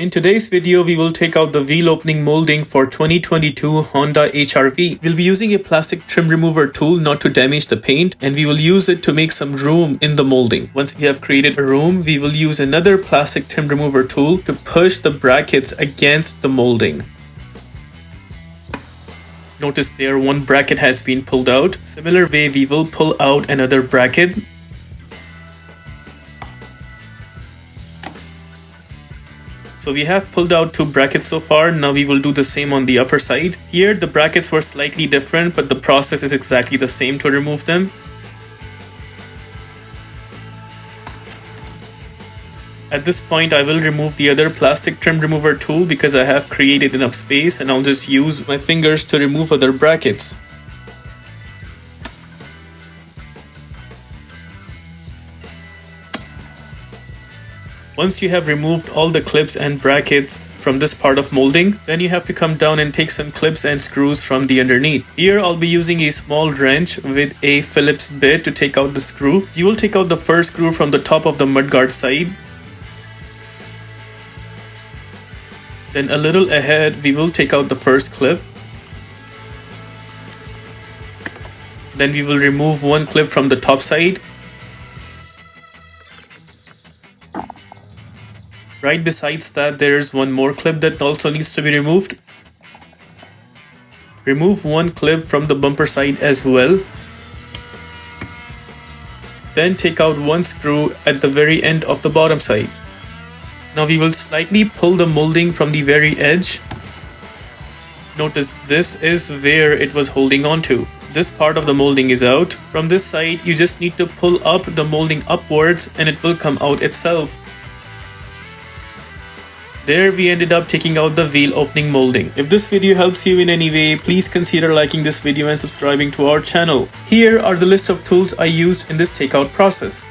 In today's video, we will take out the wheel opening molding for 2022 Honda HR-V. We'll be using a plastic trim remover tool not to damage the paint, and we will use it to make some room in the molding. Once we have created a room, we will use another plastic trim remover tool to push the brackets against the molding. Notice there one bracket has been pulled out. Similar way, we will pull out another bracket. So we have pulled out 2 brackets so far. Now we will do the same on the upper side. Here the brackets were slightly different, but the process is exactly the same to remove them. At this point, I will remove the other plastic trim remover tool because I have created enough space, and I'll just use my fingers to remove other brackets. Once you have removed all the clips and brackets from this part of molding, then you have to come down and take some clips and screws from the underneath. Here I'll be using a small wrench with a Phillips bit to take out the screw. You will take out the first screw from the top of the mudguard side. Then a little ahead, we will take out the first clip. Then we will remove one clip from the top side. Right besides that, there is one more clip that also needs to be removed. Remove one clip from the bumper side as well. Then take out one screw at the very end of the bottom side. Now we will slightly pull the molding from the very edge. Notice this is where it was holding on to. This part of the molding is out. From this side, you just need to pull up the molding upwards and it will come out itself. There we ended up taking out the wheel opening molding. If this video helps you in any way, please consider liking this video and subscribing to our channel. Here are the list of tools I used in this takeout process.